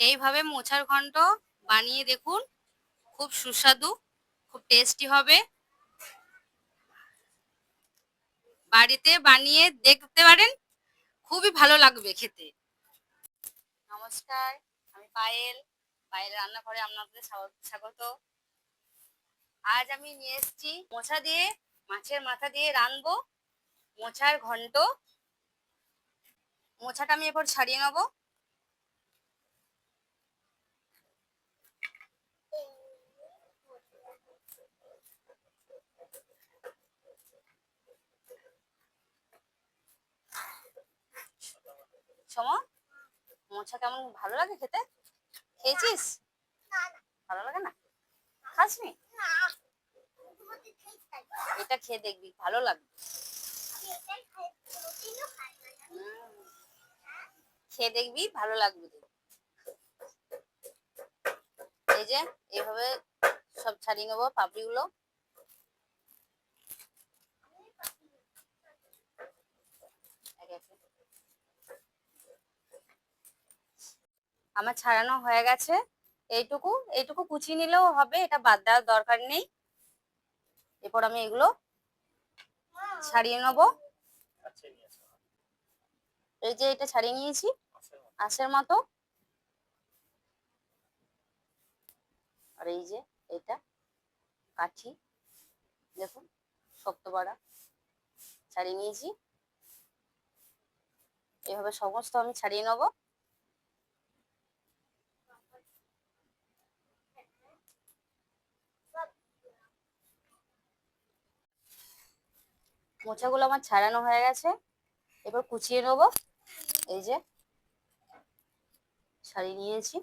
এইভাবে মোচার ঘন্ট বানিয়ে দেখুন, খুব সুস্বাদু, খুব টেস্টি হবে। বাড়িতে বানিয়ে দেখতে পারেন, খুবই ভালো লাগবে খেতে। নমস্কার, আমি পায়েল। পায়েল রান্নাঘরে আপনাদের স্বাগত। আজ আমি নিয়ে এসেছি মোচা দিয়ে, মাছের মাথা দিয়ে রানবো মোচার ঘন্ট। মোচাটা আমি এরপর ছাড়িয়ে নেবো। সমা, মোচা কেমন ভালো লাগে খেতে? খেয়েছিস? ভালো লাগে না? খাসনি? এটা খেয়ে দেখবি, ভালো লাগবে। খেয়ে দেখবি, ভালো লাগবে। এই যে এইভাবে সব ছাড়িয়ে নেবো পাপড়িগুলো। আমার ছাড়ানো হয়ে গেছে। এইটুকু এইটুকু কুচিয়ে নিলেও হবে, এটা বাদ দেওয়ার দরকার নেই। এরপর আমি এগুলো ছাড়িয়ে নেবো। এই যে এটা ছাড়িয়ে নিয়েছি আঁশের মতো। আর এই যে এটা কাঠি, দেখুন শক্ত বড়া ছাড়িয়ে নিয়েছি। এভাবে সমস্ত আমি ছাড়িয়ে নেব। মোচাগুলো আমার ছাড়ানো হয়ে গেছে, এবার কুচিয়ে নেব। এই যে ছাড়িয়ে নিয়েছি,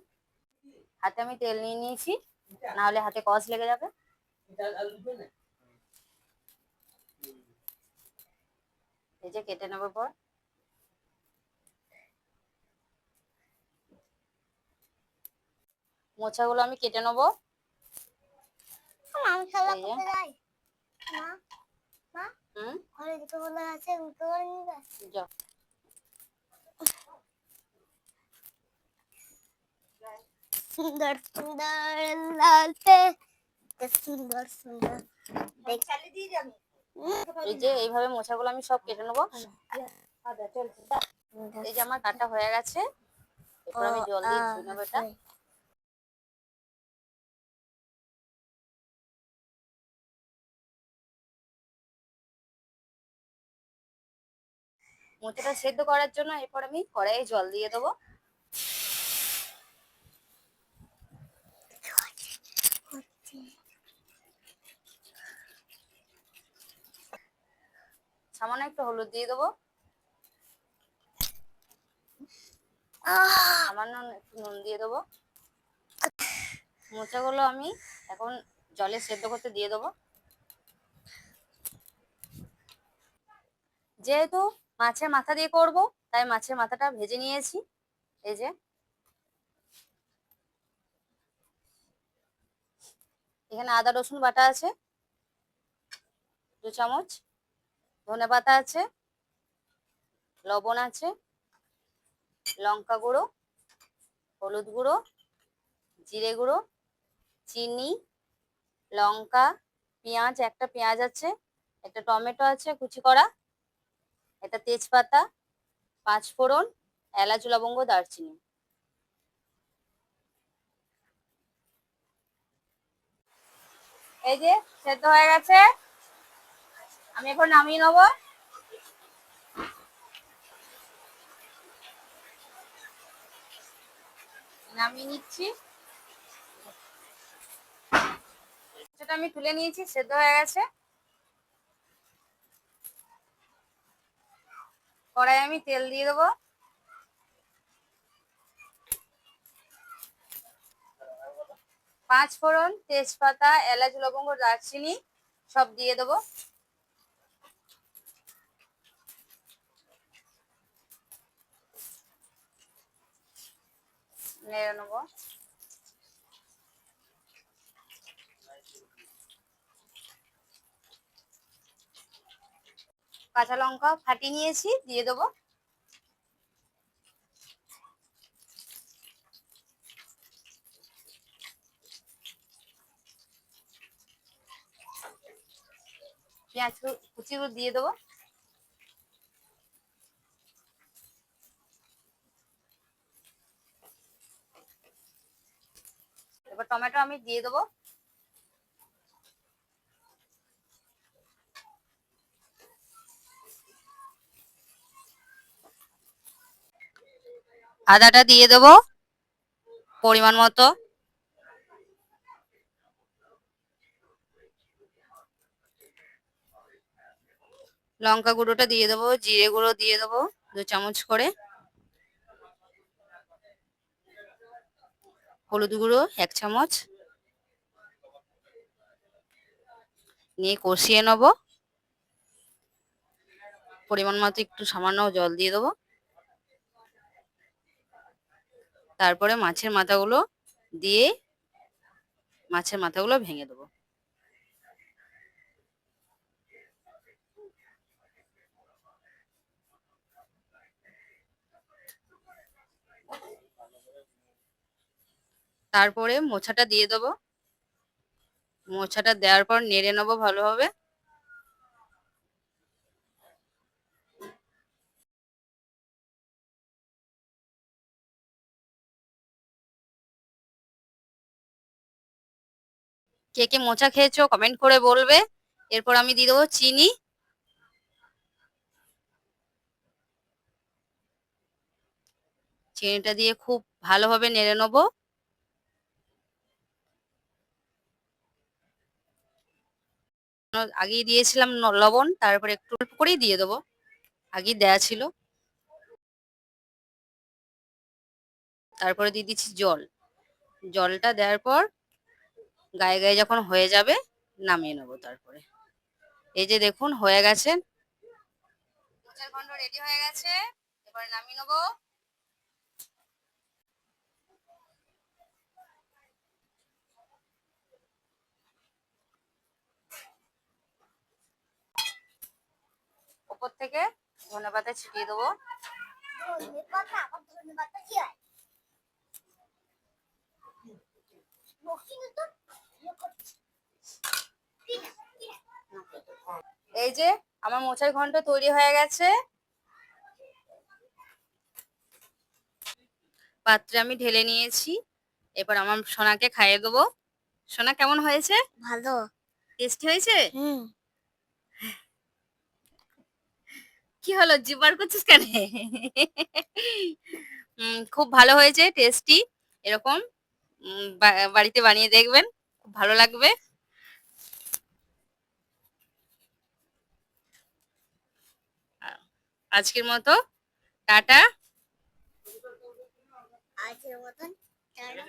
হাতে আমি তেল নিয়ে নিয়েছি, না হলে হাতে কস লেগে যাবে। এই যে কেটে নেবার পর মোচাগুলো আমি কেটে নেব। সুন্দর সুন্দর লালতে সুন্দর সুন্দর। এই যে এইভাবে মোচাগুলো আমি সব কেটে নেবো। এই যে আমার কাটা হয়ে গেছে, এরপর আমি জল দিয়ে ধুয়ে নেবো এটা। মোচাটা সেদ্ধ করার জন্য এরপর আমি কড়াইয়ে জল দিয়ে দেবো। সামান্য একটু হলুদ দিয়ে দেবো, সামান্য একটু নুন দিয়ে দেবো। মোচাগুলো আমি এখন জলে সেদ্ধ করতে দিয়ে দেবো। যেহেতু মাছের মাথা দিয়ে করব, তাই মাছের মাথাটা ভেজে নিয়েছি। এই যে এখানে আদা রসুন বাটা আছে 2 চামচ, ধনে পাতা আছে, লবণ আছে, লঙ্কা গুঁড়ো, হলুদ গুঁড়ো, জিরে গুঁড়ো, চিনি, লঙ্কা, পেঁয়াজ, একটা পেঁয়াজ আছে, একটা টমেটো আছে কুচি করা, একটা তেজপাতা, 5 ফোড়ন, এলাচ, লবঙ্গ, দারচিনি। এই যে সেদ্ধ হয়ে গেছে, আমি এখন নামিয়ে নেবো। নামিয়ে নিচ্ছি। সেটা আমি তুলে নিয়েছি, সেদ্ধ হয়ে গেছে। কড়াই আমি তেল দিয়ে দেবো। পাঁচ ফোড়ন, তেজপাতা, এলাচ, লবঙ্গ, দারচিনি সব দিয়ে দেবো। নেড়ে নেবো। কাঁচা লঙ্কা ফাটিয়ে নিয়েছি, দিয়ে দেবো। পেঁয়াজ কুচিগুলো দিয়ে দেবো। এবার টমেটো আমি দিয়ে দেবো। আদাটা দিয়ে দেবো পরিমাণ মতো। লঙ্কা গুঁড়োটা দিয়ে দেবো, জিরে গুঁড়ো দিয়ে দেবো 2 চামচ করে, হলুদ গুঁড়ো 1 চামচ, নিয়ে কষিয়ে নেবো। পরিমাণ মতো একটু সামান্য জল দিয়ে দেবো। তারপরে মাছের মাথাগুলো দিয়ে মাছের মাথাগুলো ভেঙে দেবো। তারপরে মোচাটা দিয়ে দেবো। মোচাটা দেওয়ার পর নেড়ে নেবো ভালোভাবে। কে কে মোচা খেয়েছো কমেন্ট করে বলবে। এরপর আমি দিয়ে দেবো চিনি। চিনিটা দিয়ে খুব ভালোভাবে নেড়ে নেবো। আগেই দিয়েছিলাম লবণ, তারপরে একটু অল্প করেই দিয়ে দেবো, আগেই দেয়া ছিল। তারপরে দিয়ে দিচ্ছি জল। জলটা দেওয়ার পর গায়ে গায়ে যখন হয়ে যাবে নামিয়ে নেবো। তারপরে এই যে দেখুন হয়ে গেছে, মোচার ঘন্ট রেডি হয়ে গেছে। এবারে নামিয়ে নেবো। উপর থেকে ধনেপাতা ছিটিয়ে দেবো। ধনেপাতা আবার ধনেপাতা কি হয়? বকিনি তো ইয়ে করছি। এই যে আমার মোচার ঘন্ট তৈরি হয়ে গেছে। পাত্রে আমি ঢেলে নিয়েছি। এবার আমার সোনাকে খাইয়ে দেবো। সোনা কেমন হয়েছে? ভালো। টেস্টি হয়েছে? হুম। কি হলো জিভ বার করছিস কেন? খুব ভালো হয়েছে, টেস্টি। এরকম বাড়িতে বানিয়ে দেখবেন, খুব ভালো লাগবে। আজকের মতো টাটা। আজকের মতন টাটা।